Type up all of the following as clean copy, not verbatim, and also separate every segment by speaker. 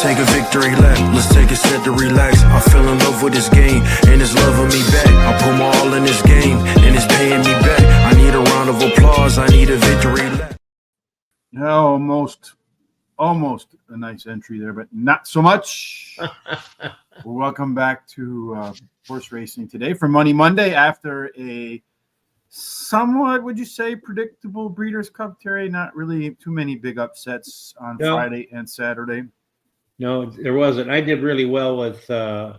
Speaker 1: take a victory lap. Let's take a set to relax. I fell in love with this game, and it's loving me back. I put my all in this game, and it's paying me back. I need a round of applause. I need a victory lap.
Speaker 2: Almost a nice entry there, but not so much. Welcome back to Horse Racing today for Money Monday after a somewhat, would you say, predictable Breeders' Cup, Terry? Not really too many big upsets on Friday and Saturday.
Speaker 3: No, there wasn't. I did really well with the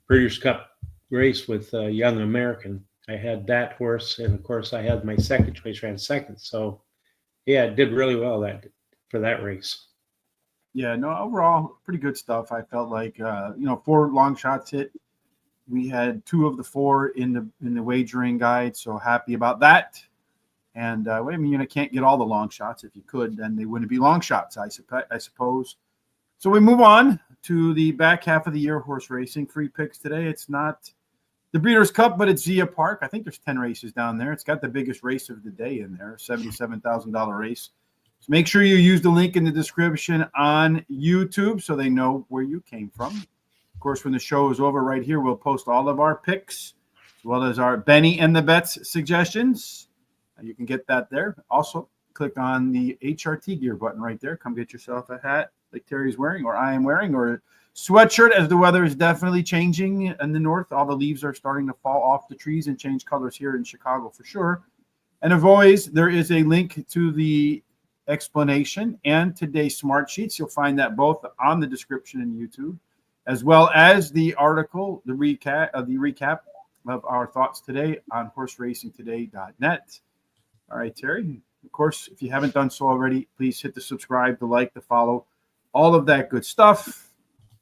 Speaker 3: Breeders' Cup race with Young American. I had that horse, and of course, I had my second choice, ran second. So, yeah, I did really well for that race.
Speaker 2: Yeah, no, overall, pretty good stuff. I felt like 4 long shots hit. We had 2 of the 4 in the wagering guide, so happy about that. And I mean, you can't get all the long shots. If you could, then they wouldn't be long shots, I suppose. So we move on to the back half of the year horse racing. Free picks today. It's not the Breeders' Cup, but it's Zia Park. I think there's 10 races down there. It's got the biggest race of the day in there, $77,000 race. So make sure you use the link in the description on YouTube so they know where you came from. Of course, when the show is over right here, we'll post all of our picks as well as our Benny and the Bets suggestions. You can get that there. Also, click on the HRT gear button right there. Come get yourself a hat like Terry's wearing or I am wearing, or a sweatshirt, as the weather is definitely changing in the north. All the leaves are starting to fall off the trees and change colors here in Chicago for sure. And as always, there is a link to the explanation and today's smart sheets. You'll find that both on the description in YouTube, as well as the article, the recap of our thoughts today on horseracingtoday.net. All right, Terry. Of course, if you haven't done so already, please hit the subscribe, the like, the follow, all of that good stuff.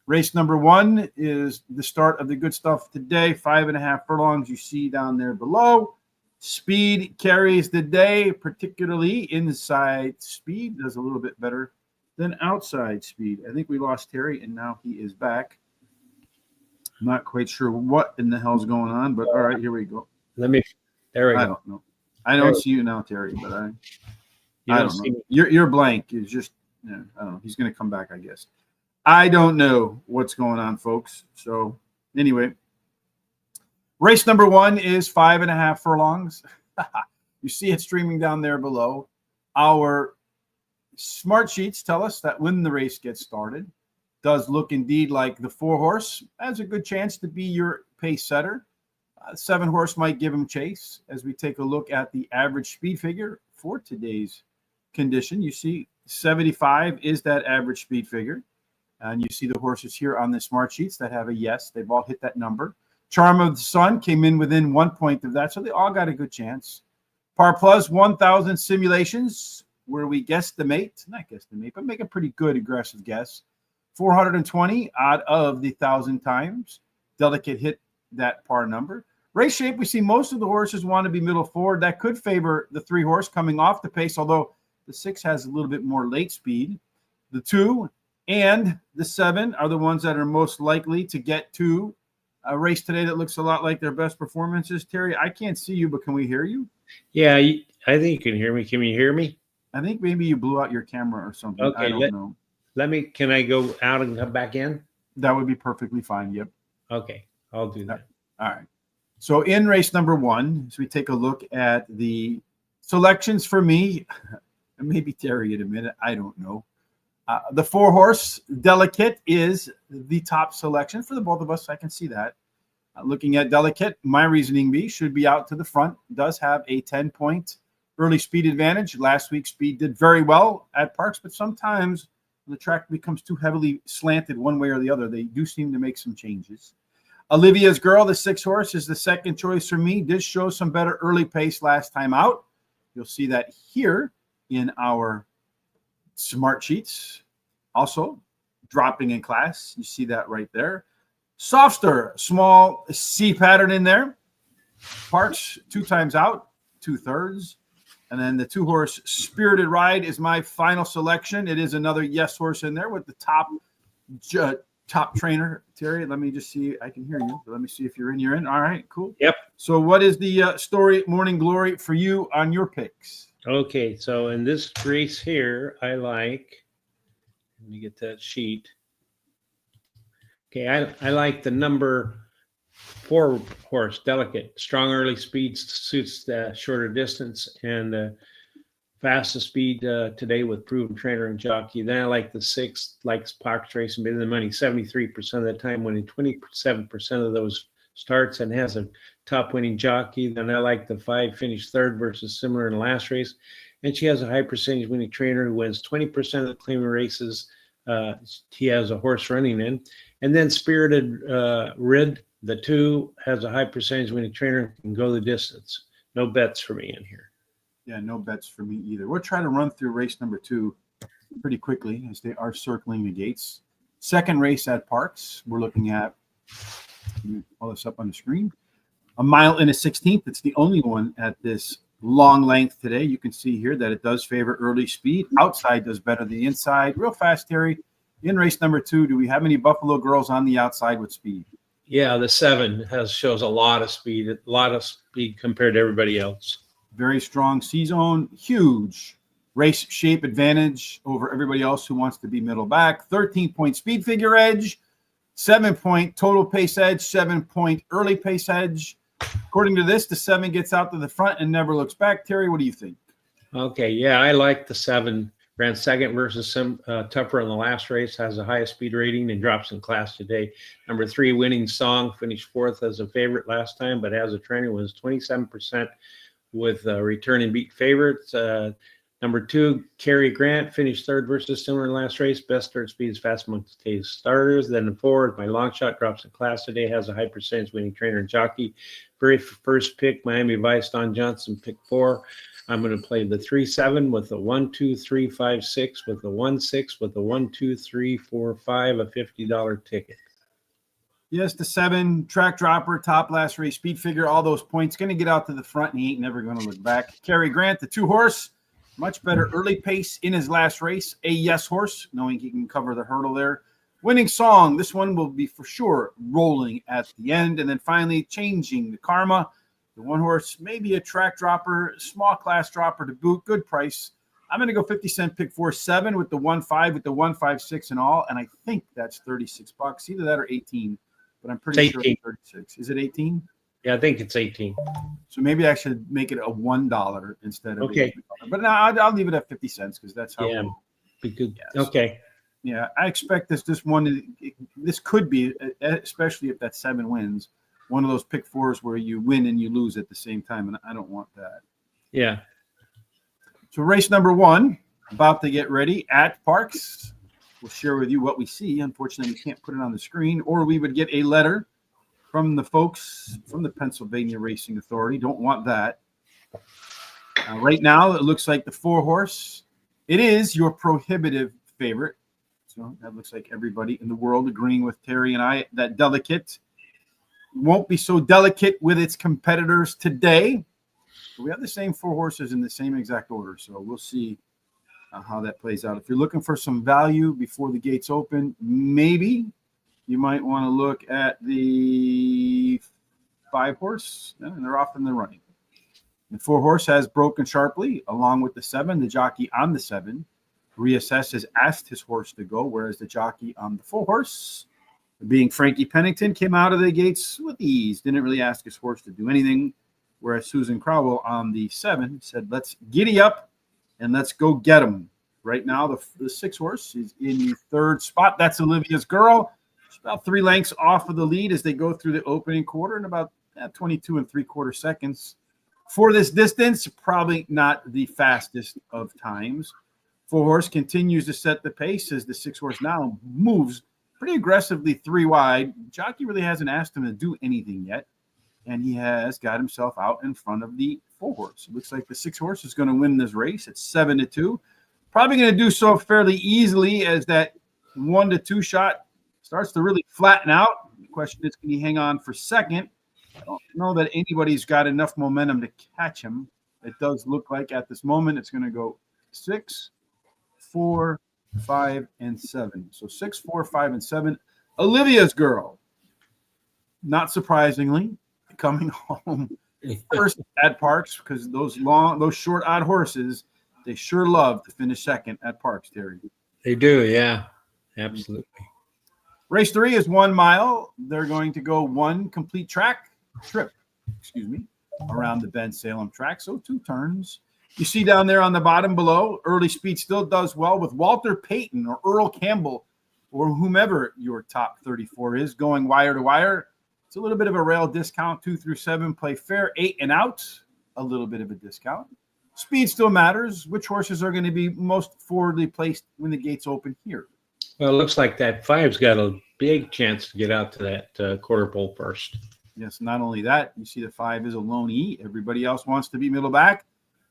Speaker 2: Race number 1 is the start of the good stuff today. 5.5 furlongs you see down there below. Speed carries the day, particularly inside speed. Does a little bit better than outside speed. I think we lost Terry, and now he is back. I'm not quite sure what in the hell's going on, but all right, here we go.
Speaker 3: There we go.
Speaker 2: I don't know. I don't see you now, Terry, but I don't know.
Speaker 3: Me.
Speaker 2: You're blank. It's just, I don't know. He's going to come back, I guess. I don't know what's going on, folks. So anyway, race number 1 is 5.5 furlongs. You see it streaming down there below. Our smart sheets tell us that when the race gets started, does look indeed like the 4 horse has a good chance to be your pace setter. 7 horse might give him chase. As we take a look at the average speed figure for today's condition, you see 75 is that average speed figure. And you see the horses here on the smart sheets that have a yes. They've all hit that number. Charm of the Sun came in within 1 point of that, so they all got a good chance. Par Plus 1,000 simulations, where we not guesstimate, but make a pretty good aggressive guess. 420 out of the 1,000 times. Delicate hit that par number. Race shape, we see most of the horses want to be middle forward. That could favor the 3 horse coming off the pace, although the 6 has a little bit more late speed. The 2 and the 7 are the ones that are most likely to get to a race today that looks a lot like their best performances. Terry, I can't see you, but can we hear you?
Speaker 3: Yeah, I think you can hear me. Can you hear me?
Speaker 2: I think maybe you blew out your camera or something.
Speaker 3: Okay,
Speaker 2: I don't know.
Speaker 3: Can I go out and come back in?
Speaker 2: That would be perfectly fine. Yep.
Speaker 3: Okay, I'll do that.
Speaker 2: All right. So in race number 1, as we take a look at the selections for me, and maybe Terry in a minute, I don't know. The 4 horse Delicate is the top selection for the both of us. I can see that. Looking at Delicate, my reasoning should be out to the front. Does have a 10-point early speed advantage. Last week's speed did very well at Parx, but sometimes when the track becomes too heavily slanted one way or the other, they do seem to make some changes. Olivia's Girl, the 6 horse, is the second choice for me. Did show some better early pace last time out. You'll see that here in our smart sheets. Also dropping in class. You see that right there. Softster, small C pattern in there. Parx 2 times out, 2/3. And then the 2 horse Spirited Ride is my final selection. It is another yes horse in there with the top trainer. Terry, let me just see. I can hear you. Let me see if you're in. You're in. All right, cool.
Speaker 3: Yep.
Speaker 2: So what is the story Morning Glory for you on your picks?
Speaker 3: Okay, so in this race here, I like, let me get that sheet. Okay, I like the number 4 horse, Delicate. Strong early speed suits the shorter distance, and the fastest speed today with proven trainer and jockey. Then I like the 6, likes Parx Racing, been in the money 73% of the time, winning 27% of those starts, and has a top winning jockey. Then I like the 5, finished third versus similar in the last race. And she has a high percentage winning trainer who wins 20% of the claiming races he has a horse running in. And then Spirited Rid, the 2, has a high percentage winning trainer and can go the distance. No bets for me in here.
Speaker 2: Yeah, no bets for me either. We'll try to run through race number 2 pretty quickly as they are circling the gates. Second race at Parx, we're looking at, pull this up on the screen, 1 mile and a 16th. It's the only one at this long length today. You can see here that it does favor early speed. Outside does better than the inside. Real fast, Terry. In race number 2, do we have any Buffalo girls on the outside with speed?
Speaker 3: Yeah, the 7 shows a lot of speed compared to everybody else.
Speaker 2: Very strong C-zone, huge race shape advantage over everybody else who wants to be middle back. 13-point speed figure edge, 7-point total pace edge, 7-point early pace edge. According to this, the 7 gets out to the front and never looks back. Terry, what do you think?
Speaker 3: Okay, yeah, I like the 7. Ran second versus some tougher in the last race, has the highest speed rating and drops in class today. Number 3, Winning Song, finished 4th as a favorite last time, but as a trainer was 27% with returning beat favorites. Number 2, Cary Grant, finished 3rd versus similar in the last race. Best start speed is fast amongst today's starters. Then the 4, my long shot, drops in class today, has a high percentage winning trainer and jockey. Very first pick, Miami Vice, Don Johnson, pick 4. I'm going to play the 3-7 with a 1, 2, 3, 5, 6, with a 1, 6, with a 1, 2, 3, 4, 5, a $50 ticket.
Speaker 2: Yes, the 7, track dropper, top last race, speed figure, all those points. Going to get out to the front, and he ain't never going to look back. Cary Grant, the 2 horse, much better early pace in his last race. A yes horse, knowing he can cover the hurdle there. Winning Song, this one will be for sure rolling at the end. And then finally, Changing the Karma. The 1 horse, maybe a track dropper, small class dropper to boot, good price. I'm going to go 50-cent pick 4-7 with the 1-5, with the 1-5-6 and all. And I think that's $36. Either that or 18, but I'm pretty sure it's 36. Is it 18?
Speaker 3: Yeah, I think it's 18.
Speaker 2: So maybe I should make it a $1 instead of
Speaker 3: okay.
Speaker 2: $18. But no, I'll leave it at 50 cents because that's how.
Speaker 3: Yeah, because
Speaker 2: yes.
Speaker 3: Okay.
Speaker 2: Yeah, I expect this could be, especially if that 7 wins, one of those pick 4s where you win and you lose at the same time, and I don't want that.
Speaker 3: Yeah.
Speaker 2: So race number 1, about to get ready at Parx. We'll share with you what we see. Unfortunately, we can't put it on the screen, or we would get a letter from the folks from the Pennsylvania Racing Authority. Don't want that. Right now, it looks like the 4 horse. It is your prohibitive favorite. So that looks like everybody in the world agreeing with Terry and I that Delicate won't be so delicate with its competitors today. We have the same 4 horses in the same exact order, so we'll see how that plays out. If you're looking for some value before the gates open, maybe you might want to look at the 5 horse, and they're off in the running. The 4 horse has broken sharply, along with the 7. The jockey on the 7 reassessed has asked his horse to go, whereas the jockey on the 4 horse, being Frankie Pennington, came out of the gates with ease, didn't really ask his horse to do anything, whereas Susan Crowell on the 7 said, let's giddy up and let's go get him. Right now, the 6 horse is in the 3rd spot. That's Olivia's Girl. She's about 3 lengths off of the lead as they go through the opening quarter in about 22 3/4 seconds. For this distance, probably not the fastest of times. 4 horse continues to set the pace as the 6 horse now moves pretty aggressively 3 wide. Jockey really hasn't asked him to do anything yet, and he has got himself out in front of the 4 horse. It looks like the 6 horse is going to win this race. It's 7-2. Probably going to do so fairly easily as that 1-2 shot starts to really flatten out. The question is, can he hang on for second? I don't know that anybody's got enough momentum to catch him. It does look like at this moment it's going to go 6, 4, 5, and 7. So 6, 4, 5, and 7. Olivia's Girl, not surprisingly, coming home first at Parx, because those short odd horses, they sure love to finish second at Parx, Terry.
Speaker 3: They do, yeah, absolutely.
Speaker 2: Race 3 is 1 mile. They're going to go one complete trip, around the Ben Salem track. So 2 turns. You see down there on the bottom below, Early Speed still does well with Walter Payton or Earl Campbell or whomever your top 34 is going wire to wire. It's a little bit of a rail discount. 2 through 7 play fair, 8 and out, a little bit of a discount. Speed still matters. Which horses are going to be most forwardly placed when the gates open here?
Speaker 3: Well, it looks like that 5's got a big chance to get out to that quarter pole first.
Speaker 2: Yes, not only that, you see the 5 is a lone E. Everybody else wants to be middle back.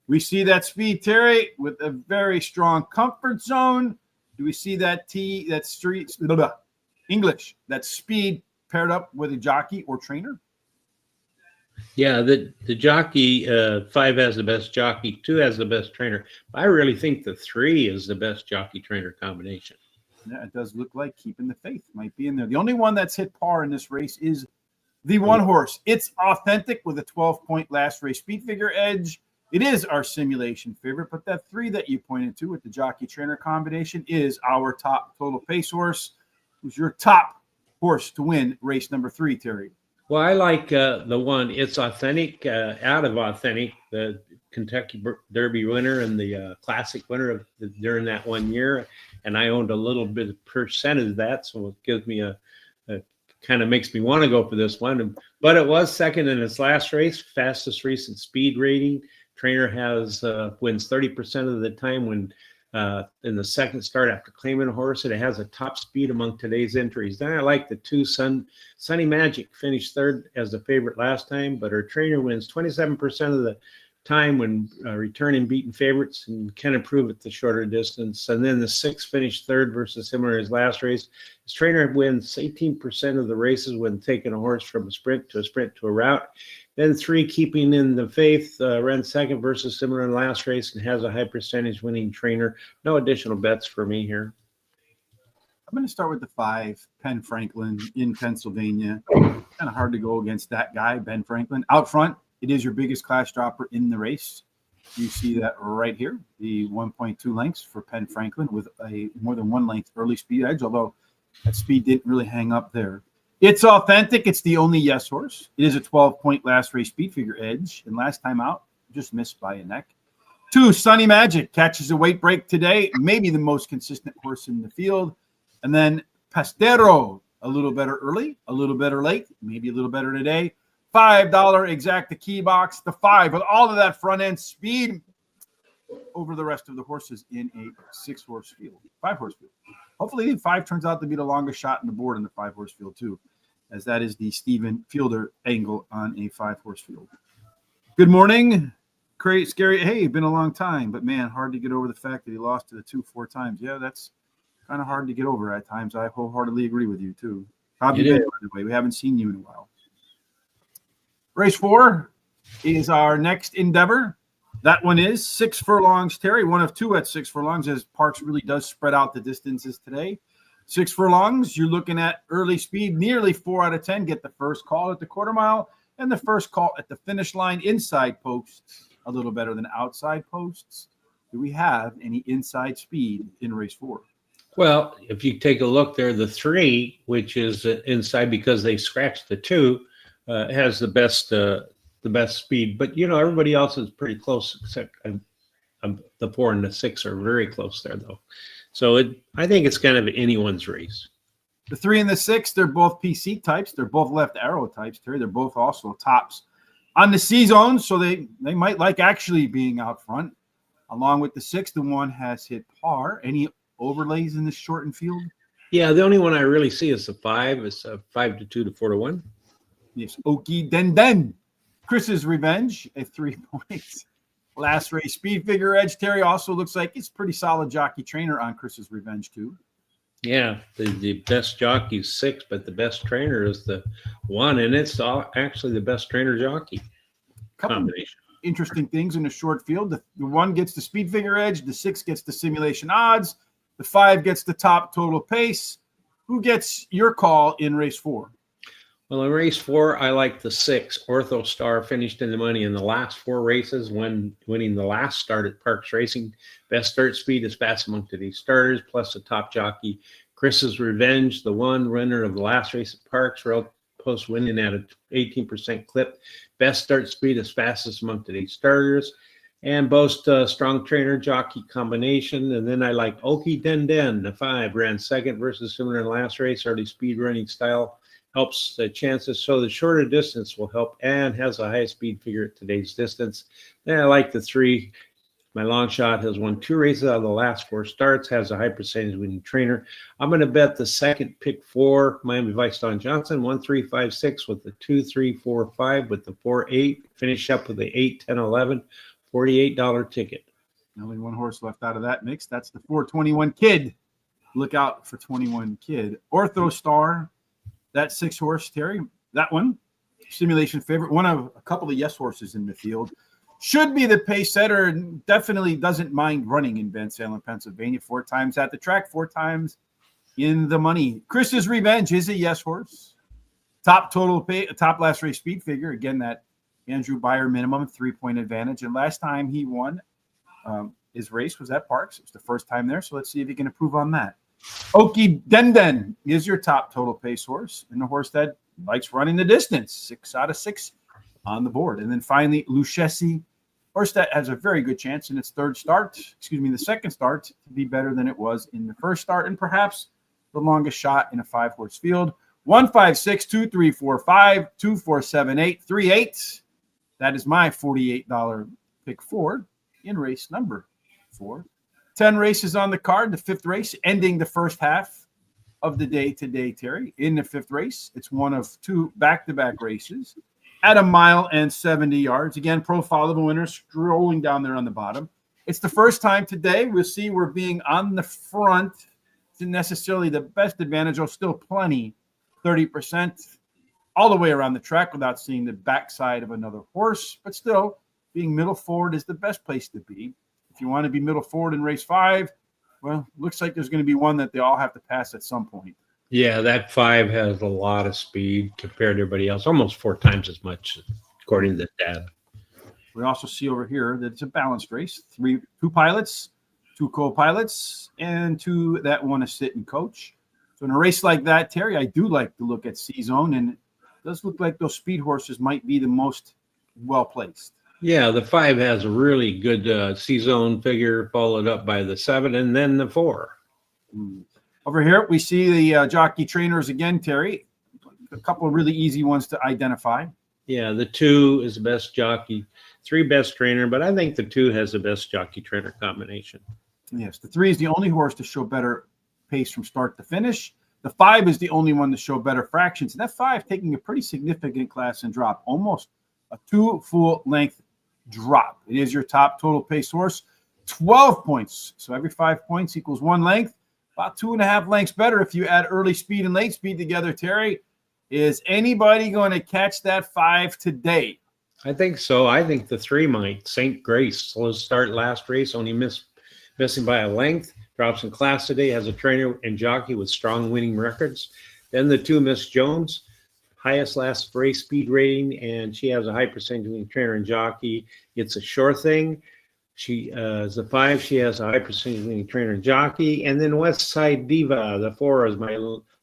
Speaker 2: We see that Speed, Terry, with a very strong comfort zone. Do we see that English, that Speed paired up with a jockey or trainer?
Speaker 3: Yeah, the jockey, 5 has the best jockey, 2 has the best trainer. I really think the 3 is the best jockey-trainer combination.
Speaker 2: Yeah, it does look like Keeping the Faith might be in there. The only one that's hit par in this race is the 1 horse. It's Authentic with a 12-point last race speed figure edge. It is our simulation favorite, but that 3 that you pointed to with the jockey-trainer combination is our top total pace horse. Who's your top horse to win race number 3, Terry?
Speaker 3: Well, I like the 1. It's Authentic, out of Authentic, the Kentucky Derby winner and the Classic winner during that 1 year. And I owned a little bit of percent of that, so it gives me a kind of makes me want to go for this one. But it was second in its last race, fastest recent speed rating. Trainer has wins 30% of the time when in the second start after claiming a horse. It has a top speed among today's entries. Then I like the 2 Sunny Magic, finished third as the favorite last time, but her trainer wins 27% of the time when returning beaten favorites and can improve at the shorter distance. And then the 6 finished third versus similar as last race. His trainer wins 18% of the races when taking a horse from a sprint to a route. Then 3 Keeping in the Faith ran second versus similar in last race and has a high percentage winning trainer. No additional bets for me here.
Speaker 2: I'm going to start with the 5, Ben Franklin in Pennsylvania. Kind of hard to go against that guy, Ben Franklin. Out front, it is your biggest class dropper in the race. You see that right here, the 1.2 lengths for Ben Franklin with a more than 1 length early speed edge, although that speed didn't really hang up there. It's Authentic. It's the only yes horse. It is a 12-point last race speed figure edge, and last time out, just missed by a neck. 2, Sunny Magic catches a weight break today, maybe the most consistent horse in the field. And then Pastero, a little better early, a little better late, maybe a little better today. $5 exacta key box, the 5 with all of that front end speed over the rest of the horses in a 6-horse field, 5-horse field. Hopefully the 5 turns out to be the longest shot in the board in the 5-horse field too, as that is the Stephen Fielder angle on a 5-horse field. Good morning. Crazy, scary. Hey, been a long time, but man, hard to get over the fact that he lost to the 2 4 times. Yeah, that's kind of hard to get over at times. I wholeheartedly agree with you too. How have you been, by the way? We haven't seen you in a while. Race 4 is our next endeavor. That one is 6 furlongs, Terry. 1 of 2 at 6 furlongs, as Parx really does spread out the distances today. 6 furlongs, you're looking at early speed, nearly 4 out of 10. Get the first call at the quarter mile and the first call at the finish line. Inside posts, a little better than outside posts. Do we have any inside speed in race 4?
Speaker 3: Well, if you take a look there, the 3, which is inside because they scratched the 2, has the best speed. But, you know, everybody else is pretty close, except the 4 and the 6 are very close there, though. So I think it's kind of anyone's race.
Speaker 2: The 3 and the 6, they're both PC types. They're both left arrow types, Terry. They're both also tops on the C zone, so they might like actually being out front. Along with the 6, the 1 has hit par. Any overlays in this shortened field?
Speaker 3: Yeah, the only one I really see is the 5. It's 5 to 2 to 4 to 1.
Speaker 2: Yes, Okie Den. Chris's Revenge at 3 points. Last race speed figure edge. Terry also looks like it's pretty solid jockey trainer on Chris's Revenge too.
Speaker 3: Yeah, the best jockey is 6, but the best trainer is the 1, and it's actually the best trainer jockey combination.
Speaker 2: Interesting things in the short field. The 1 gets the speed figure edge. The 6 gets the simulation odds. The 5 gets the top total pace. Who gets your call in race 4?
Speaker 3: Well, in race 4, I like the 6. Ortho Star finished in the money in the last 4 races when winning the last start at Parx Racing. Best start speed is fast among today's starters, plus the top jockey, Chris's Revenge, the one winner of the last race at Parx, post winning at an 18% clip. Best start speed is fastest among today's starters, and boast a strong trainer jockey combination. And then I like Okie Den Den, the 5, ran second versus similar in the last race. Early speed running style helps the chances, so the shorter distance will help, and has a high speed figure at today's distance. Then I like the 3. My long shot has won 2 races out of the last 4 starts, has a high percentage winning trainer. I'm going to bet the second pick 4, Miami Vice Don Johnson, 1, 3, 5, 6 with the 2, 3, 4, 5 with the 4, 8. Finish up with the 8, 10, 11, $48 ticket.
Speaker 2: Only one horse left out of that mix. That's the 421 Kid. Look out for 21 Kid. Ortho Star, that 6 horse, Terry. That one, simulation favorite. One of a couple of yes horses in the field. Should be the pace setter, and definitely doesn't mind running in Van Salem, Pennsylvania. 4 times at the track, 4 times in the money. Chris's Revenge is a yes horse. Top total pay, top last race speed figure. Again, that Andrew Beyer minimum 3-point advantage. And last time he won his race was at Parx. It was the first time there. So let's see if he can improve on that. Okie Den Den is your top total pace horse, and the horse that likes running the distance. 6 out of 6 on the board. And then finally, Lucchesi, horse that has a very good chance in its the second start, to be better than it was in the first start, and perhaps the longest shot in a 5-horse field. 1, 5, 6, 2, 3, 4, 5, 2, 4, 7, 8, 3, 8. That is my $48 pick 4 in race number 4. 10 races on the card. The 5th race, ending the first half of the day today, Terry. In the 5th race, it's one of 2 back-to-back races at 1 mile and 70 yards. Again, profile of the winner strolling down there on the bottom. It's the first time today we'll see we're being on the front. Isn't necessarily the best advantage, or still plenty, 30% all the way around the track without seeing the backside of another horse. But still, being middle forward is the best place to be. If you want to be middle forward in race 5, well, looks like there's going to be one that they all have to pass at some point.
Speaker 3: Yeah, that 5 has a lot of speed compared to everybody else, almost 4 times as much, according to the data.
Speaker 2: We also see over here that it's a balanced race. 2 pilots, 2 co-pilots, and 2 that want to sit and coach. So in a race like that, Terry, I do like to look at C-Zone, and it does look like those speed horses might be the most well-placed.
Speaker 3: Yeah, the 5 has a really good C-Zone figure, followed up by the 7 and then the 4.
Speaker 2: Over here, we see the jockey trainers again, Terry. A couple of really easy ones to identify.
Speaker 3: Yeah, the 2 is the best jockey, 3 best trainer, but I think the 2 has the best jockey trainer combination.
Speaker 2: Yes, the 3 is the only horse to show better pace from start to finish. The 5 is the only one to show better fractions. And that 5 taking a pretty significant class and drop, almost a 2 full length drop. It is your top total pace horse, 12 points. So every 5 points equals 1 length. About 2.5 lengths better if you add early speed and late speed together, Terry. Is anybody going to catch that 5 today?
Speaker 3: I think so. I think the 3 might. St. Grace, slow start last race, only missing by a length. Drops in class today, has a trainer and jockey with strong winning records. Then the 2, Miss Jones, highest last race speed rating, and she has a high percentage winning trainer and jockey. It's a sure thing. She is the 5. She has a high percentage winning trainer and jockey. And then West Side Diva, the 4, is my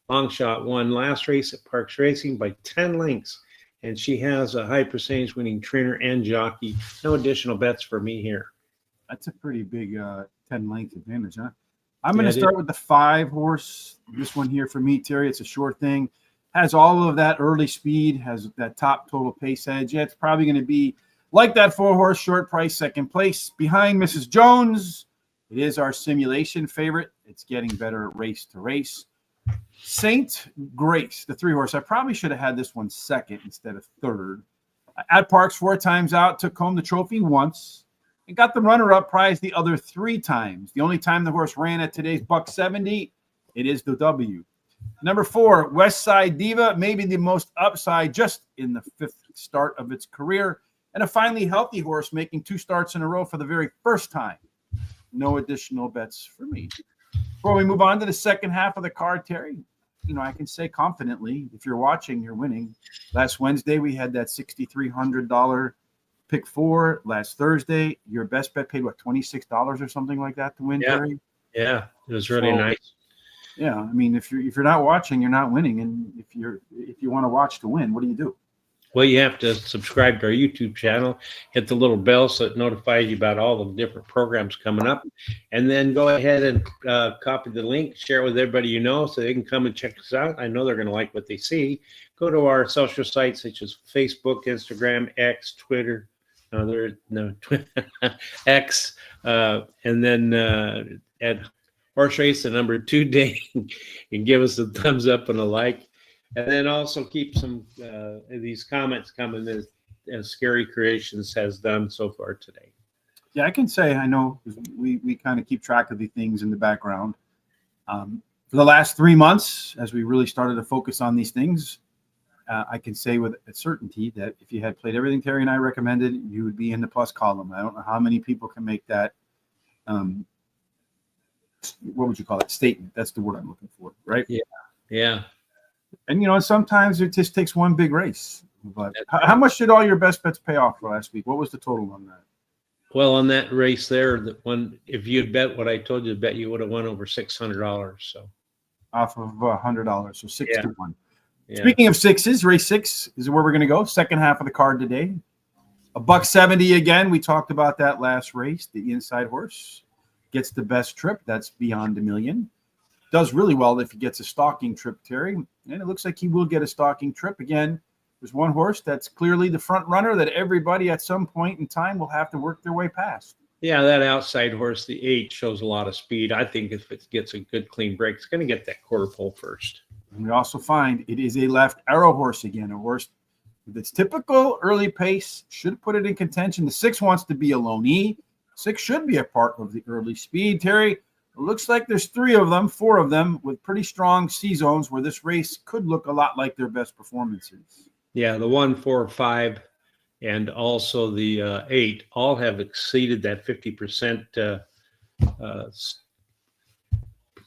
Speaker 3: long shot, won last race at Parx Racing by 10 lengths. And she has a high percentage winning trainer and jockey. No additional bets for me here.
Speaker 2: That's a pretty big 10 length advantage, huh? I'm going to start with the 5 horse. This one here for me, Terry, it's a sure thing. Has all of that early speed, has that top total pace edge. Yeah, it's probably going to be like that 4 horse, short price, second place behind Mrs. Jones. It is our simulation favorite. It's getting better race to race. St. Grace, the 3 horse. I probably should have had this one second instead of third. At Parx 4 times out, took home the trophy once. And got the runner-up prize the other 3 times. The only time the horse ran at today's $170, it is the W. Number 4, West Side Diva, maybe the most upside just in the 5th start of its career. And a finally healthy horse making 2 starts in a row for the very first time. No additional bets for me. Before we move on to the second half of the card, Terry, I can say confidently, if you're watching, you're winning. Last Wednesday, we had that $6,300 pick 4. Last Thursday, your best bet paid, what, $26 or something like that to win,
Speaker 3: Yeah.
Speaker 2: Terry?
Speaker 3: Yeah, it was really
Speaker 2: So,
Speaker 3: nice.
Speaker 2: Yeah, I mean, if you're not watching, you're not winning. And if you want to watch to win, what do you do?
Speaker 3: Well, you have to subscribe to our YouTube channel, hit the little bell so it notifies you about all the different programs coming up, and then go ahead and copy the link, share it with everybody you know so they can come and check us out. I know they're going to like what they see. Go to our social sites such as Facebook, Instagram, X, Twitter, X, and then at Horse Race, the number 2 day, and give us a thumbs up and a like. And then also keep some these comments coming as Scary Creations has done so far today.
Speaker 2: Yeah, I can say I know we kind of keep track of the things in the background. For the last 3 months, as we really started to focus on these things, I can say with certainty that if you had played everything Terry and I recommended, you would be in the plus column. I don't know how many people can make that. What would you call it? Statement. That's the word I'm looking for, right?
Speaker 3: Yeah. Yeah.
Speaker 2: And sometimes it just takes one big race. But how much did all your best bets pay off for last week? What was the total on that?
Speaker 3: Well, on that race there, that one, if you had bet what I told you to bet, you would have won over $600. So
Speaker 2: Off of $100, so 6
Speaker 3: Yeah.
Speaker 2: to 1.
Speaker 3: yeah.
Speaker 2: Speaking of sixes, race 6 is where we're going to go. Second half of the card today. $170 again. We talked about that last race. The inside horse gets the best trip. That's beyond $1 million. Does really well if he gets a stalking trip, Terry. And it looks like he will get a stalking trip. Again, there's one horse that's clearly the front runner that everybody at some point in time will have to work their way past.
Speaker 3: Yeah, that outside horse, the 8, shows a lot of speed. I think if it gets a good clean break, it's going to get that quarter pole first.
Speaker 2: And we also find it is a left arrow horse again, a horse with its typical early pace, should put it in contention. The 6 wants to be a lone E. 6 should be a part of the early speed. Terry, it looks like there's 4 of them with pretty strong C zones where this race could look a lot like their best performances.
Speaker 3: Yeah, the 1, 4, 5, and also the 8 all have exceeded that 50%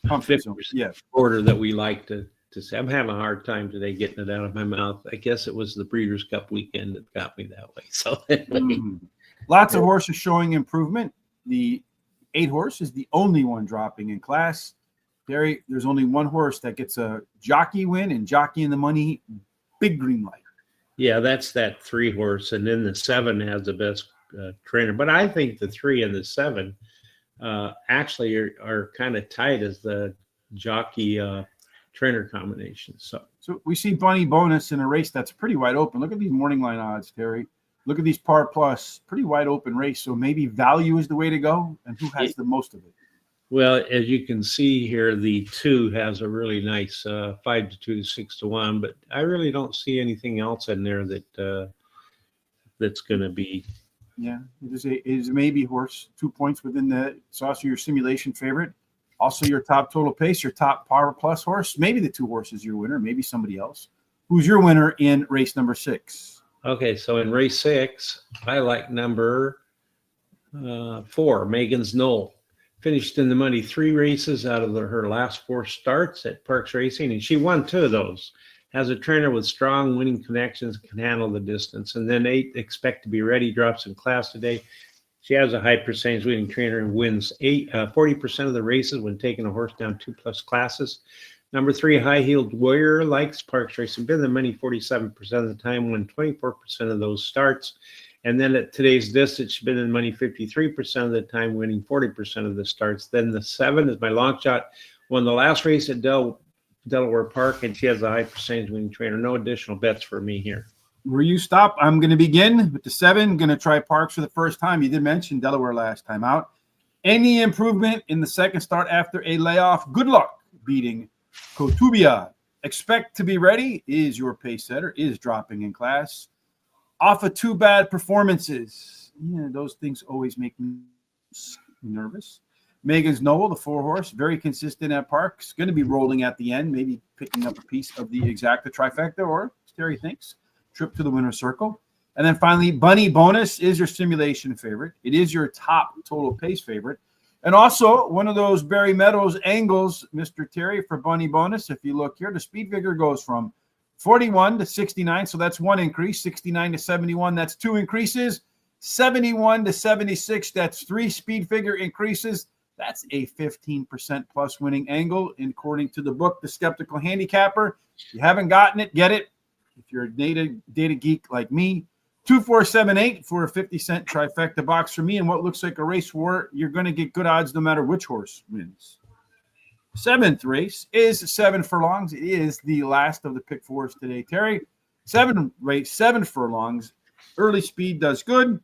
Speaker 2: Comfort zone. Yeah.
Speaker 3: order that we like to say. I'm having a hard time today getting it out of my mouth. I guess it was the Breeders' Cup weekend that got me that way. So
Speaker 2: Lots of horses showing improvement. The 8 horse is the only one dropping in class. Terry, there's only one horse that gets a jockey win and jockey in the money, big green light.
Speaker 3: Yeah, that's that 3 horse, and then the 7 has the best trainer. But I think the 3 and the 7 actually are kind of tight as the jockey trainer combination. So
Speaker 2: we see Bunny Bonus in a race that's pretty wide open. Look at these morning line odds, Terry. Look at these par plus, pretty wide open race. So maybe value is the way to go. And who has the most of it?
Speaker 3: Well, as you can see here, the 2 has a really nice 5 to 2, 6 to 1. But I really don't see anything else in there that that's going to be.
Speaker 2: Yeah, it is maybe horse 2 points within the. It's also your simulation favorite. Also your top total pace, your top par plus horse. Maybe the 2 horses your winner. Maybe somebody else. Who's your winner in race number 6?
Speaker 3: Okay, so in race 6, I like number 4, Megan's Knoll. Finished in the money 3 races out of her last 4 starts at Parx Racing, and she won 2 of those. Has a trainer with strong winning connections, can handle the distance. And then 8, Expect to Be Ready, drops in class today. She has a high percentage winning trainer and wins 40% of the races when taking a horse down 2+ classes. Number 3, High Heeled Warrior, likes Parx Racing. Been in the money 47% of the time, won 24% of those starts. And then at today's distance, she's been in the money 53% of the time, winning 40% of the starts. Then the 7 is my long shot. Won the last race at Delaware Park, and she has a high percentage winning trainer. No additional bets for me here.
Speaker 2: Where you stop, I'm going to begin with the 7. Going to try Parx for the first time. You did mention Delaware last time out. Any improvement in the second start after a layoff? Good luck beating Kotubia. Expect to Be Ready is your pace setter, is dropping in class. Off of 2 bad performances. Yeah, those things always make me nervous. Megan's Knoll, the 4 horse, very consistent at Parx. Going to be rolling at the end, maybe picking up a piece of the exacta trifecta, or as Terry thinks, trip to the winner's circle. And then finally, Bunny Bonus is your simulation favorite. It is your top total pace favorite. And also one of those Barry Meadows angles, Mr. Terry, for Bunny Bonus. If you look here, the speed figure goes from 41 to 69. So that's one increase. 69 to 71. That's two increases. 71 to 76. That's three speed figure increases. That's a 15% plus winning angle, according to the book, The Skeptical Handicapper. If you haven't gotten it, get it. If you're a data geek like me, 2478 for a 50-cent trifecta box for me. And what looks like a race war, you're going to get good odds no matter which horse wins. Seventh race is 7 furlongs. It is the last of the pick fours today, Terry. 7 furlongs. Early speed does good.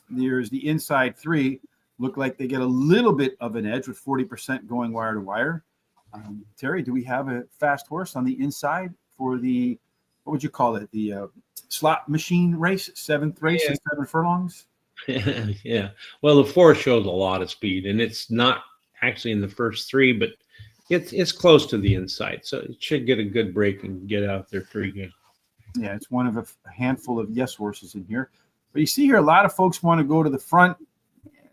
Speaker 2: There's the inside 3. Look like they get a little bit of an edge with 40% going wire to wire. Terry, do we have a fast horse on the inside for the, what would you call it? The slot machine race, 7th race at 7 furlongs?
Speaker 3: Yeah. Well, the 4 shows a lot of speed, and it's not actually in the first 3, but it's close to the inside. So it should get a good break and get out there pretty good.
Speaker 2: Yeah, it's one of a handful of yes horses in here. But you see here, a lot of folks want to go to the front.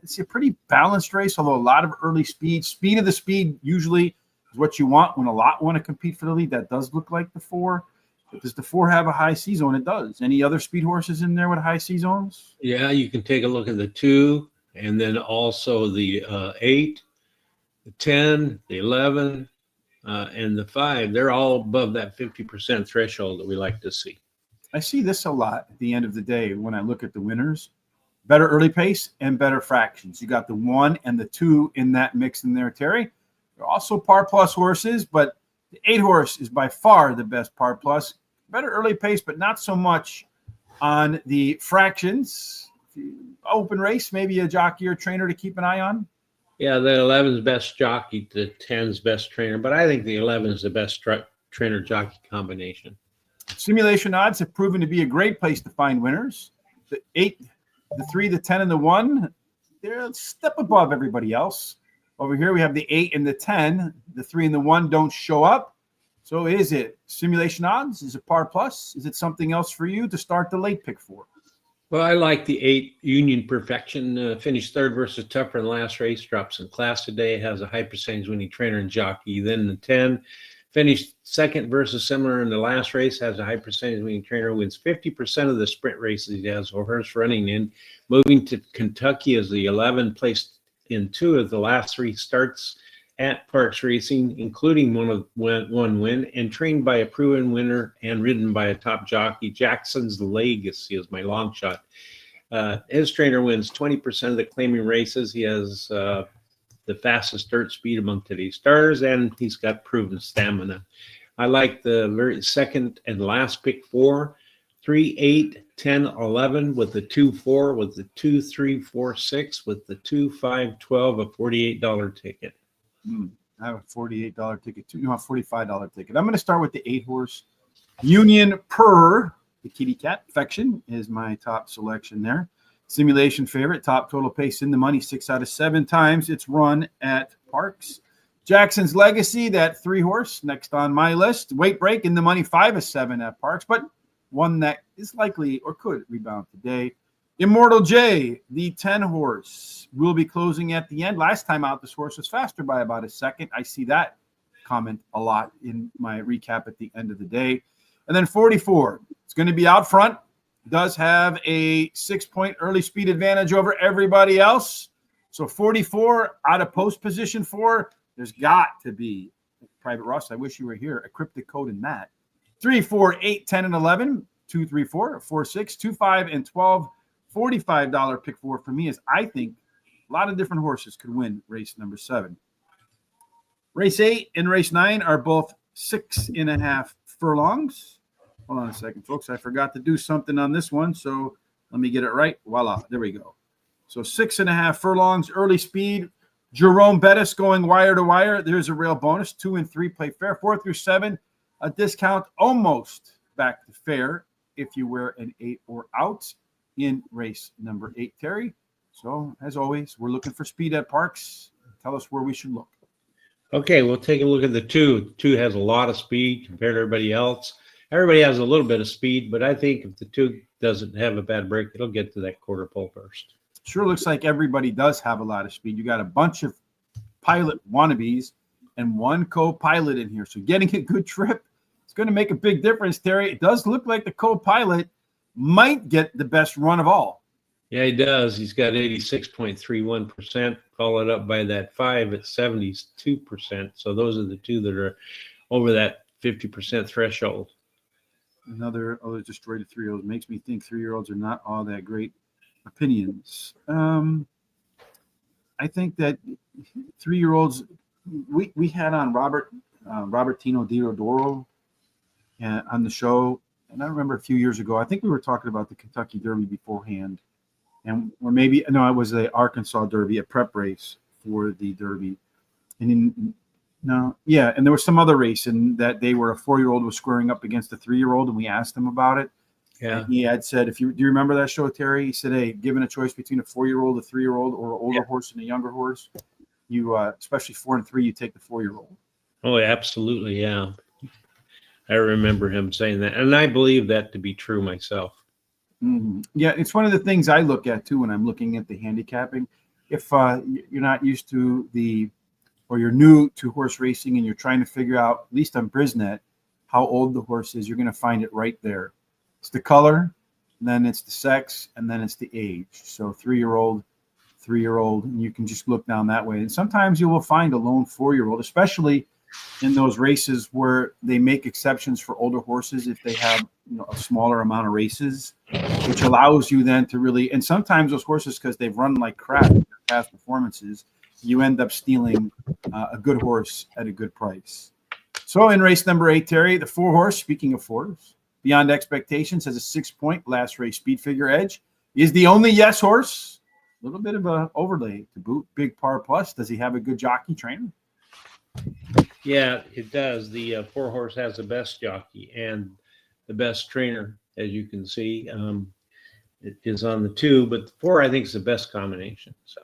Speaker 2: It's a pretty balanced race, although a lot of early speed. Speed of the speed usually is what you want when a lot want to compete for the lead. That does look like the 4. But does the 4 have a high C zone? It does. Any other speed horses in there with high C zones?
Speaker 3: Yeah, you can take a look at the 2, and then also the 8, the 10, the 11, and the 5. They're all above that 50% threshold that we like to see.
Speaker 2: I see this a lot at the end of the day when I look at the winners. Better early pace and better fractions. You got the 1 and the 2 in that mix in there, Terry. They're also par plus horses, but the 8 horse is by far the best par plus. Better early pace, but not so much on the fractions. Open race, maybe a jockey or trainer to keep an eye on.
Speaker 3: Yeah, the 11's best jockey, the 10's best trainer, but I think the 11 is the best trainer jockey combination.
Speaker 2: Simulation odds have proven to be a great place to find winners. The 8, the 3, the 10, and the 1, they're a step above everybody else. Over here, we have the 8 and the 10. The 3 and the 1 don't show up. So is it simulation odds? Is it par plus? Is it something else for you to start the late pick for?
Speaker 3: Well, I like the 8 Union Perfection. Finished 3rd versus Tougher in the last race. Drops in class today. Has a high percentage winning trainer and jockey. Then the 10. Finished 2nd versus Similar in the last race. Has a high percentage winning trainer. Wins 50% of the sprint races he has. Or horse running in. Moving to Kentucky as the 11. Placed in 2 of the last 3 starts at Parx Racing, including one win, and trained by a proven winner and ridden by a top jockey. Jackson's Legacy is my long shot. His trainer wins 20% of the claiming races. He has the fastest dirt speed among today's stars, and he's got proven stamina. I like the very second and last pick 4, 3, 8, 10, 11 with the 2, 4, with the 2, 3, 4, 6, with the 2, 5, 12, a $48 ticket.
Speaker 2: I have a $48 ticket too. No, a $45 ticket. I'm going to start with the 8 horse Union Per. The kitty cat Perfection is my top selection there. Simulation favorite, top total pace in the money 6 out of 7 times it's run at Parx. Jackson's Legacy, that 3 horse next on my list. Weight break in the money 5 of 7 at Parx, but one that is likely or could rebound today. Immortal J, the 10 horse, will be closing at the end. Last time out, this horse was faster by about a second. I see that comment a lot in my recap at the end of the day. And then 44, it's going to be out front. Does have a 6-point early speed advantage over everybody else. So 44 out of post position 4. There's got to be, Private Ross, I wish you were here, a cryptic code in that. 3, 4, 8, 10, and 11. 2, 3, 4, 4, 6, 2, 5, and 12. $45 pick 4 for me is, I think, a lot of different horses could win race number 7. Race 8 and race 9 are both 6.5 furlongs. Hold on a second, folks. I forgot to do something on this one, so let me get it right. Voila, there we go. So 6.5 furlongs, early speed. Jerome Bettis going wire to wire. There's a real bonus. 2 and 3 play fair. 4 through 7, a discount almost back to fair if you wear an 8 or out in race number 8, Terry. So, as always, we're looking for speed at Parx. Tell us where we should look.
Speaker 3: Okay, we'll take a look at the 2. 2 has a lot of speed compared to everybody else. Everybody has a little bit of speed, but I think if the 2 doesn't have a bad break, it'll get to that quarter pole first.
Speaker 2: sure looks like everybody does have a lot of speed. You got a bunch of pilot wannabes and one co-pilot in here. So getting a good trip, it's going to make a big difference, Terry. It does look like the co-pilot might get the best run of all.
Speaker 3: Yeah, he does. He's got 86.31%, followed up by that 5 at 72%. So those are the two that are over that 50% threshold.
Speaker 2: Another destroyed a 3-year-old. Makes me think 3-year-olds are not all that great opinions. I think that 3-year-olds, we had on Robertino Diodoro on the show, and I remember a few years ago, I think we were talking about the Kentucky Derby beforehand, and or maybe no, it was the Arkansas Derby, a prep race for the Derby, and and there was some other race in that they were a 4-year-old was squaring up against a 3-year-old, and we asked him about it.
Speaker 3: Yeah,
Speaker 2: and he had said, do you remember that show, Terry? He said, hey, given a choice between a 4-year-old, a 3-year-old, or an older horse and a younger horse, you especially 4 and 3, you take the 4-year-old.
Speaker 3: Oh, absolutely, yeah. I remember him saying that, and I believe that to be true myself.
Speaker 2: Mm-hmm. Yeah, it's one of the things I look at too when I'm looking at the handicapping. If you're not used to or you're new to horse racing and you're trying to figure out, at least on Brisnet, how old the horse is, you're going to find it right there. It's the color, then it's the sex, and then it's the age. So 3-year-old, and you can just look down that way. And sometimes you will find a lone 4-year-old, especially in those races where they make exceptions for older horses if they have a smaller amount of races, which allows you then to really, and sometimes those horses, because they've run like crap in their past performances, you end up stealing a good horse at a good price. So in race number 8, Terry, the 4-horse, speaking of 4s, Beyond Expectations has a 6-point last race speed figure edge. Is the only yes horse. A little bit of an overlay to boot. Big Par Plus. Does he have a good jockey trainer?
Speaker 3: Yeah, it does. The 4-horse has the best jockey and the best trainer, as you can see. It is on the 2, but the 4, I think, is the best combination. So.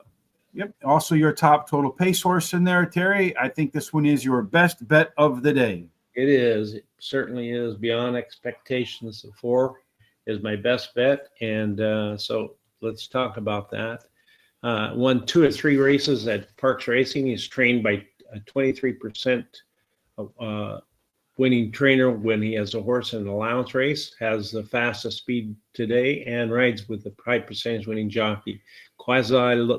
Speaker 2: Yep. Also, your top total pace horse in there, Terry. I think this one is your best bet of the day.
Speaker 3: It is. It certainly is. Beyond Expectations, the 4 is my best bet, and so let's talk about that. Won 2 or 3 races at Parx Racing. He's trained by a 23% winning trainer when he has a horse in an allowance race, has the fastest speed today, and rides with a high percentage winning jockey. Quasi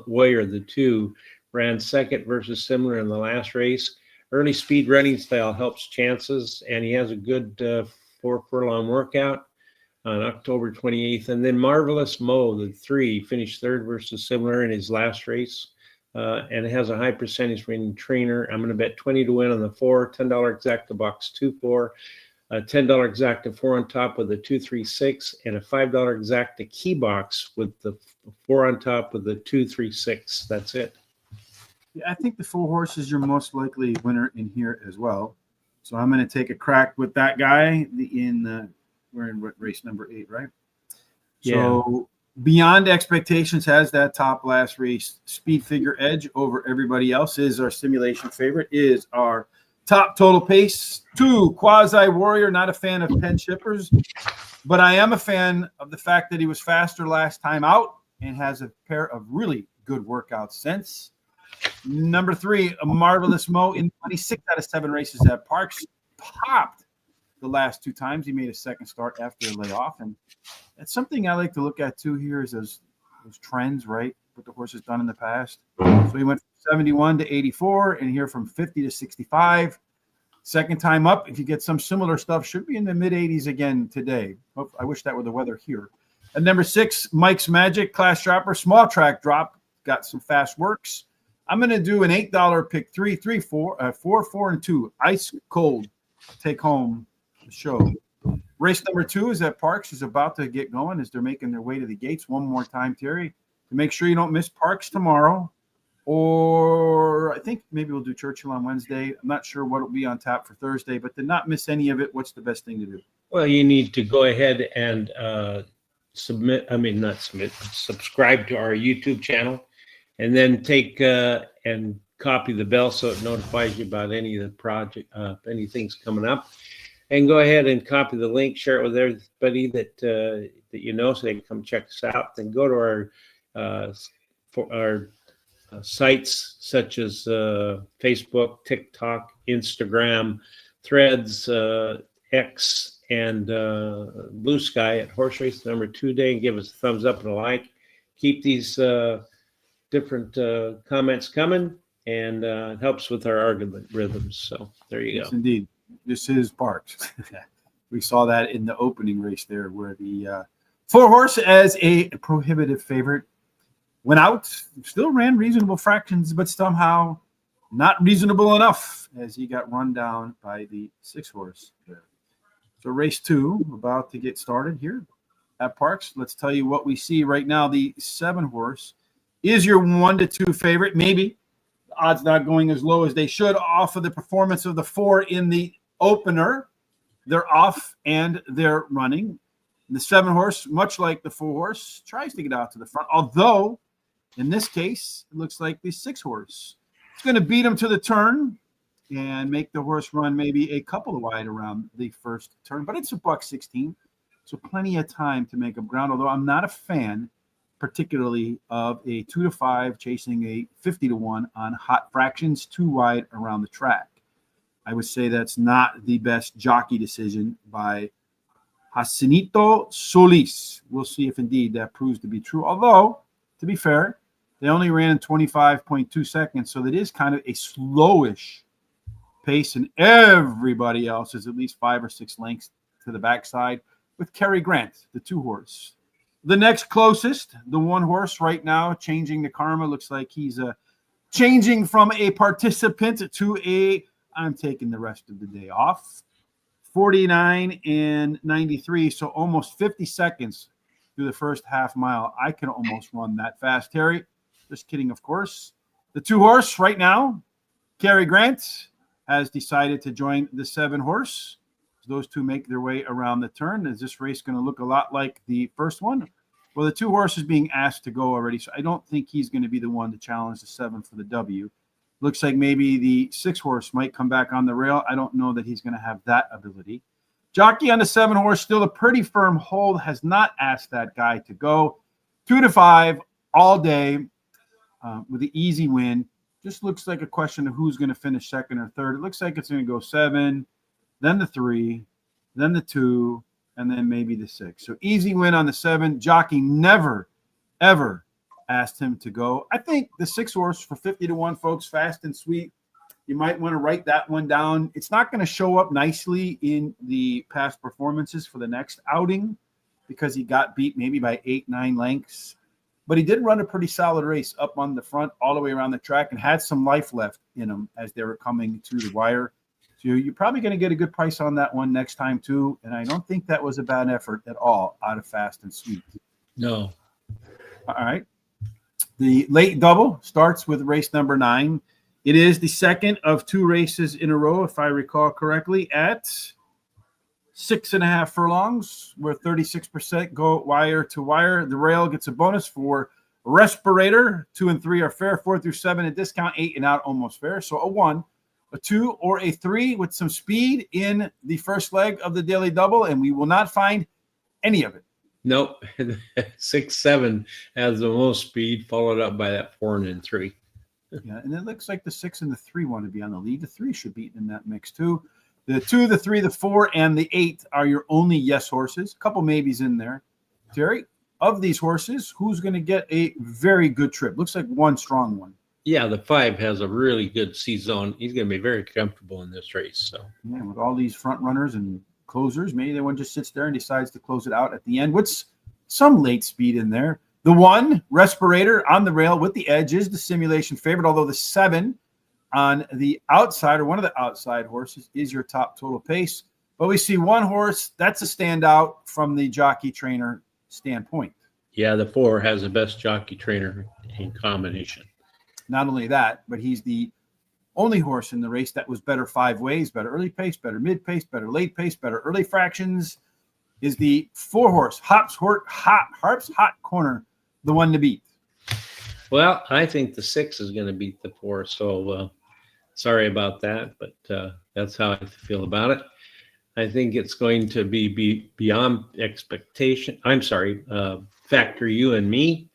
Speaker 3: Warrior, the 2, ran second versus similar in the last race. Early speed running style helps chances, and he has a good 4-furlong workout on October 28th. And then Marvelous Mo, the 3, finished third versus similar in his last race, and it has a high percentage winning trainer. I'm going to bet 20 to win on the 4, $10 exacta box 2-4, a $10 exacta 4 on top with a 2-3-6, and a $5 exacta key box with the 4 on top with the 2-3-6. That's it.
Speaker 2: Yeah, I think the 4-horse is your most likely winner in here as well. So I'm going to take a crack with that guy. We're in race number 8, right?
Speaker 3: Yeah.
Speaker 2: So Beyond Expectations has that top last race speed figure edge over everybody else. Is our simulation favorite, is our top total pace 2, Quasi Warrior. Not a fan of Penn Shippers, but I am a fan of the fact that he was faster last time out and has a pair of really good workouts since. Number 3, a Marvelous Mo in 26 out of 7 races at Parx. Popped the last 2 times. He made a second start after a layoff. And that's something I like to look at too here is those trends, right? What the horse has done in the past. So he went from 71 to 84 and here from 50 to 65. Second time up, if you get some similar stuff, should be in the mid-80s again today. I wish that were the weather here. And number 6, Mike's Magic, Class Dropper, small track drop. Got some fast works. I'm going to do an $8 pick 3, 3, 4, 4, 4, and 2. Ice cold. Take home the show. Race number 2 is at Parx is about to get going as they're making their way to the gates. One more time, Terry, to make sure you don't miss Parx tomorrow. Or I think maybe we'll do Churchill on Wednesday. I'm not sure what will be on tap for Thursday, but to not miss any of it, what's the best thing to do?
Speaker 3: Well, you need to go ahead and subscribe to our YouTube channel, and then take and copy the bell so it notifies you about any of the project, anything's coming up. And go ahead and copy the link, share it with everybody that you know, so they can come check us out. Then go to our for our sites such as Facebook, TikTok, Instagram, Threads, X, and Blue Sky at Horse Race number 2 Day, and give us a thumbs up and a like. Keep these different comments coming, and it helps with our algorithms. So there you
Speaker 2: Yes,
Speaker 3: go.
Speaker 2: indeed. This is Parx. We saw that in the opening race there, where the 4-horse as a prohibitive favorite went out, still ran reasonable fractions, but somehow not reasonable enough as he got run down by the 6-horse there. So race 2 about to get started here at Parx. Let's tell you what we see right now. The 7-horse is your 1-2 favorite. Maybe the odds not going as low as they should off of the performance of the 4 in the opener. They're off and they're running. The 7-horse, much like the 4-horse, tries to get out to the front. Although, in this case, it looks like the 6-horse is going to beat him to the turn and make the horse run maybe a couple of wide around the first turn. But it's a $1.16, so plenty of time to make up ground. Although I'm not a fan, particularly of a 2-5 chasing a 50-1 on hot fractions, too wide around the track. I would say that's not the best jockey decision by Jacinito Solis. We'll see if indeed that proves to be true. Although, to be fair, they only ran in 25.2 seconds, so that is kind of a slowish pace, and everybody else is at least 5 or 6 lengths to the backside with Cary Grant, the 2-horse. The next closest, the 1-horse right now, changing the karma. Looks like he's changing from a participant to a I'm taking the rest of the day off. 49 and 93, so almost 50 seconds through the first half mile. I can almost run that fast, Terry. Just kidding, of course. The 2-horse right now, Cary Grant, has decided to join the 7-horse. Those two make their way around the turn. Is this race going to look a lot like the first one? Well, the 2-horse is being asked to go already, so I don't think he's going to be the one to challenge the 7 for the W. Looks like maybe the 6-horse might come back on the rail. I don't know that he's going to have that ability. Jockey on the 7-horse, still a pretty firm hold, has not asked that guy to go. 2-5 all day with the easy win. Just looks like a question of who's going to finish second or third. It looks like it's going to go 7, then the 3, then the 2, and then maybe the 6. So easy win on the 7. Jockey never, ever asked him to go. I think the 6-horse for 50-1, folks, fast and sweet. You might want to write that one down. It's not going to show up nicely in the past performances for the next outing because he got beat maybe by 8-9 lengths. But he did run a pretty solid race up on the front all the way around the track and had some life left in him as they were coming to the wire. So you're probably going to get a good price on that one next time too. And I don't think that was a bad effort at all out of fast and sweet.
Speaker 3: No.
Speaker 2: All right. The late double starts with race number 9. It is the second of 2 races in a row, if I recall correctly, at 6.5 furlongs, where 36% go wire to wire. The rail gets a bonus for respirator. 2 and 3 are fair. 4 through 7 a discount. 8 and out almost fair. So a 1, a 2, or a 3 with some speed in the first leg of the daily double, and we will not find any of it.
Speaker 3: Nope. 6-7 has the most speed, followed up by that 4 and 3.
Speaker 2: Yeah, and it looks like the 6 and the 3 want to be on the lead. The 3 should be in that mix too. The 2, the 3, the 4, and the 8 are your only yes horses. A couple maybes in there. Terry, of these horses, who's going to get a very good trip? Looks like one strong one.
Speaker 3: Yeah, the 5 has a really good C-zone. He's going to be very comfortable in this race. So
Speaker 2: Yeah, with all these front runners and closers, maybe the one just sits there and decides to close it out at the end. What's some late speed in there? The 1, respirator on the rail with the edge, is the simulation favorite, although the 7 on the outside, or one of the outside horses, is your top total pace. But we see one horse that's a standout from the jockey trainer standpoint.
Speaker 3: yeah, the 4 has the best jockey trainer in combination.
Speaker 2: Not only that, but he's the only horse in the race that was better 5 ways, better early pace, better mid pace, better late pace, better early fractions. Is the 4-horse, Harp's Hot Corner, the one to beat?
Speaker 3: Well, I think the 6 is going to beat the 4. So sorry about that, but that's how I feel about it. I think it's going to be beyond expectation. I'm sorry, Factor You and Me.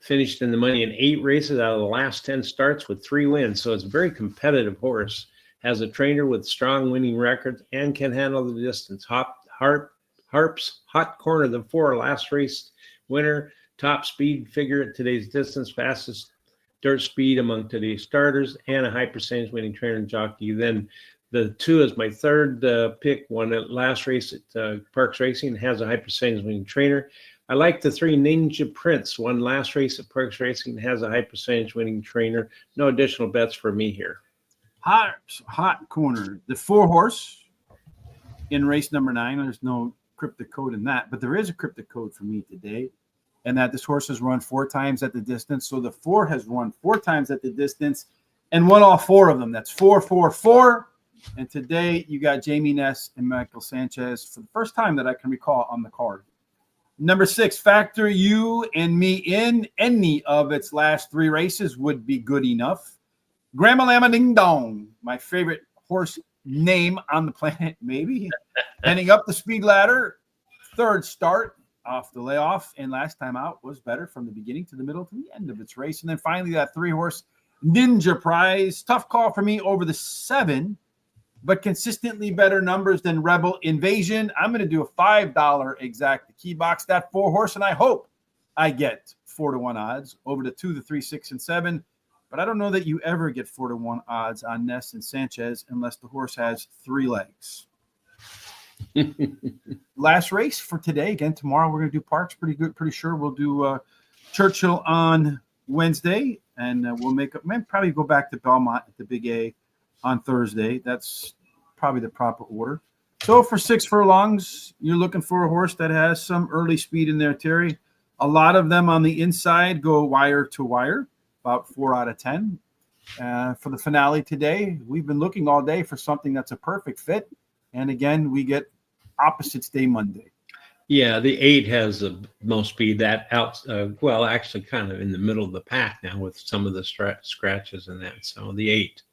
Speaker 3: Finished in the money in 8 races out of the last 10 starts with 3 wins. So it's a very competitive horse. Has a trainer with strong winning records and can handle the distance. Harp's Hot Corner, the 4 last race winner, top speed figure at today's distance, fastest dirt speed among today's starters, and a high percentage winning trainer and jockey. Then the 2 is my third pick, won at last race at Parx Racing, has a high percentage winning trainer. I like the 3 Ninja Prince, won last race at Parx Racing, has a high percentage winning trainer. No additional bets for me here.
Speaker 2: Hot Corner, the 4 horse in race number 9. There's no cryptic code in that, but there is a cryptic code for me today, and that this horse has run 4 times at the distance. So the 4 has run 4 times at the distance and won all 4 of them. That's 4, 4, 4. And today you got Jamie Ness and Michael Sanchez for the first time that I can recall on the card. Number 6, factor you and me in. Any of its last 3 races would be good enough. Grandma Llama Ding Dong, my favorite horse name on the planet, maybe. Heading up the speed ladder, 3rd start off the layoff, and last time out was better from the beginning to the middle to the end of its race. And then finally that 3-horse Ninja Prize. Tough call for me over the 7, but consistently better numbers than Rebel Invasion. I'm going to do a $5 exact the key box, that 4-horse, and I hope I get 4-1 odds over the 2, the 3, 6, and 7. But I don't know that you ever get 4-1 odds on Ness and Sanchez unless the horse has 3 legs. Last race for today. Again, tomorrow we're going to do Parx. Pretty good. Pretty sure we'll do Churchill on Wednesday, and we'll probably go back to Belmont at the Big A on Thursday. That's probably the proper order. So for 6 furlongs, you're looking for a horse that has some early speed in there, Terry. A lot of them on the inside go wire to wire, about 4 out of 10. For the finale today, we've been looking all day for something that's a perfect fit. And again, we get opposites day Monday.
Speaker 3: Yeah, the 8 has the most speed. That out, actually kind of in the middle of the pack now with some of the scratches and that. So the 8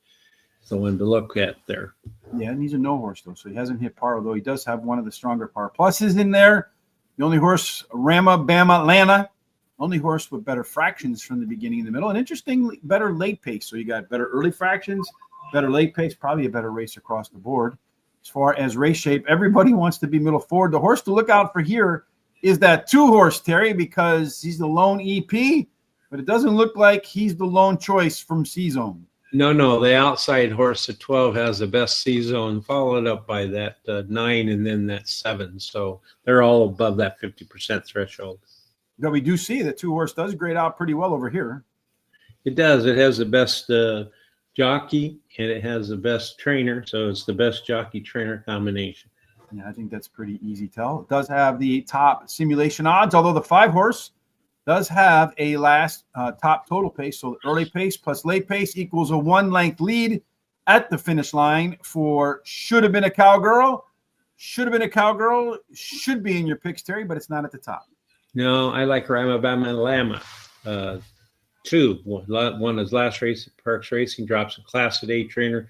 Speaker 3: is the one to look at there.
Speaker 2: Yeah, and he's a no horse, though, so he hasn't hit par, although he does have one of the stronger par pluses in there. The only horse, Rama Bama Lana, only horse with better fractions from the beginning and the middle. And interestingly, better late pace. So you got better early fractions, better late pace, probably a better race across the board. As far as race shape, everybody wants to be middle forward. The horse to look out for here is that 2-horse, Terry, because he's the lone EP, but it doesn't look like he's the lone choice from C-Zone.
Speaker 3: No, the outside horse at 12 has the best C-Zone, followed up by that 9 and then that 7. So they're all above that 50% threshold.
Speaker 2: But we do see that 2-horse does grade out pretty well over here.
Speaker 3: It does. It has the best jockey and it has the best trainer. So it's the best jockey-trainer combination.
Speaker 2: Yeah, I think that's pretty easy tell. It does have the top simulation odds, although the 5-horse does have a last top total pace. So early pace plus late pace equals a 1-length lead at the finish line for Should Have Been a Cowgirl. Should Have Been a Cowgirl should be in your picks, Terry, but it's not at the top.
Speaker 3: No, I like Ramabama Lama. 2 won his last race at Parx Racing, drops a Class A trainer,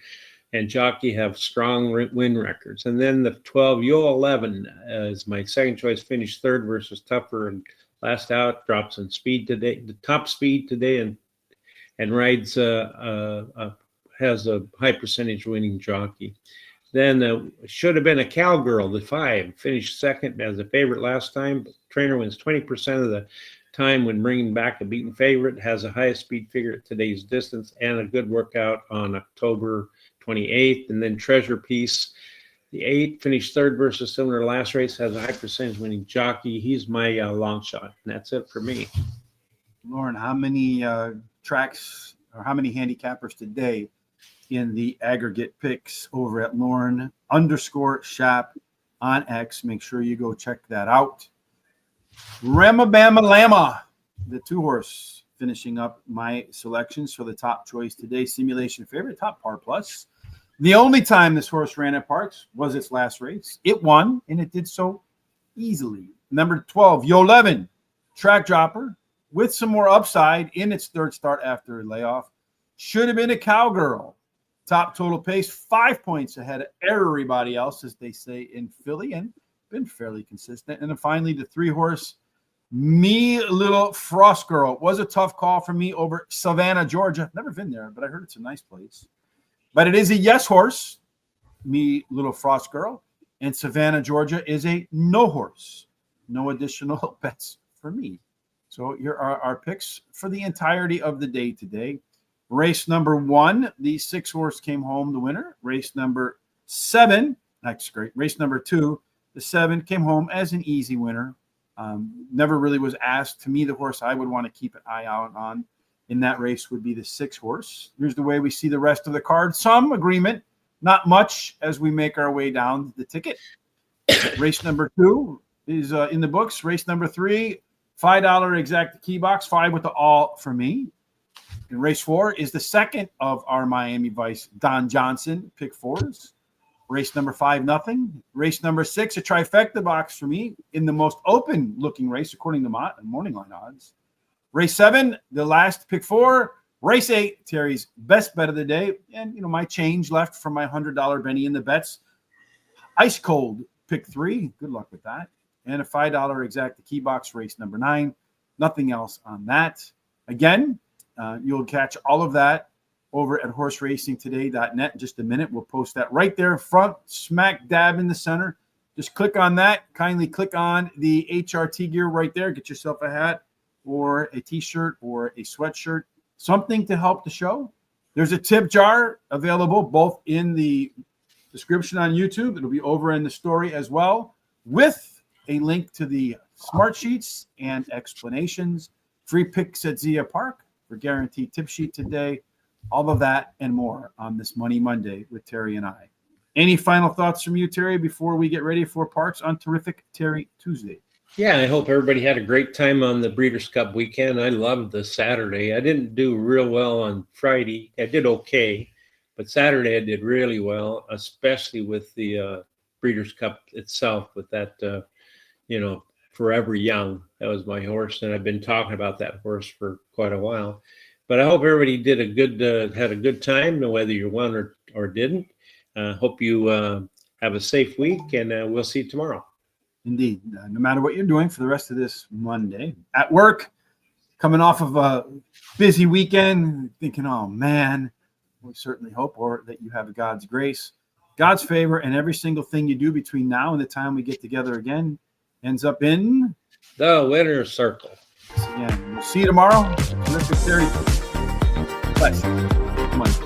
Speaker 3: and jockey have strong win records. And then the 12, Yo 11 is my second choice, finished 3rd versus Tougher and last out, drops in speed today, the top speed today, and rides has a high percentage winning jockey. Then Should Have Been a Cowgirl, the 5, finished 2nd as a favorite last time. But trainer wins 20% of the time when bringing back a beaten favorite, has a highest speed figure at today's distance, and a good workout on October 28th. And then Treasure Piece, the 8, finished 3rd versus similar last race, has a high percentage winning jockey. He's my long shot, and that's it for me.
Speaker 2: Lauren, how many tracks or how many handicappers today in the aggregate picks over at Lauren_Shap on X? Make sure you go check that out. Ramabama Lama, the 2-horse, finishing up my selections for the top choice today. Simulation favorite, top par plus. The only time this horse ran at Parx was its last race. It won, and it did so easily. Number 12, Yo 11, track dropper with some more upside in its 3rd start after a layoff. Should Have Been a Cowgirl. Top total pace, 5 points ahead of everybody else, as they say in Philly, and been fairly consistent. And then finally, the 3-horse Me Little Frost Girl. It was a tough call for me over Savannah, Georgia. Never been there, but I heard it's a nice place. But it is a yes horse, Me Little Frost Girl. And Savannah, Georgia is a no horse. No additional bets for me. So here are our picks for the entirety of the day today. Race number 1, the 6 horse came home the winner. Race number 7, that's great. Race number 2, the 7 came home as an easy winner. Never really was asked. To me, the horse I would want to keep an eye out on in that race would be the 6 horse. Here's the way we see the rest of the card. Some agreement, not much as we make our way down the ticket. Race number 2 is in the books. Race number 3, $5 exact key box, 5 with the all for me. And race 4 is the second of our Miami Vice Don Johnson pick 4s. Race number 5, nothing. Race number 6, a trifecta box for me in the most open looking race, according to morning line odds. Race 7, the last pick 4. Race 8, Terry's best bet of the day. And, my change left from my $100 Benny in the bets. Ice cold pick 3. Good luck with that. And a $5 exact key box, race number 9. Nothing else on that. Again, you'll catch all of that over at horseracingtoday.net in just a minute. We'll post that right there, front, smack dab in the center. Just click on that. Kindly click on the HRT gear right there. Get yourself a hat or a T-shirt or a sweatshirt, something to help the show. There's a tip jar available both in the description on YouTube. It'll be over in the story as well, with a link to the smart sheets and explanations. Free picks at Zia Park for guaranteed tip sheet today. All of that and more on this Money Monday with Terry and I. Any final thoughts from you, Terry, before we get ready for Parx on Terrific Terry Tuesday?
Speaker 3: Yeah, I hope everybody had a great time on the Breeders' Cup weekend. I loved the Saturday. I didn't do real well on Friday. I did okay, but Saturday I did really well, especially with the Breeders' Cup itself, with that, Forever Young. That was my horse, and I've been talking about that horse for quite a while. But I hope everybody did had a good time, whether you won or didn't. Hope you have a safe week, and we'll see you tomorrow.
Speaker 2: Indeed. No matter what you're doing for the rest of this Monday, at work, coming off of a busy weekend, thinking, oh, man, we certainly hope or that you have God's grace, God's favor, and every single thing you do between now and the time we get together again ends up in
Speaker 3: the winner's circle.
Speaker 2: Again, we'll see you tomorrow. Terrific Terry. Bless you. Come on.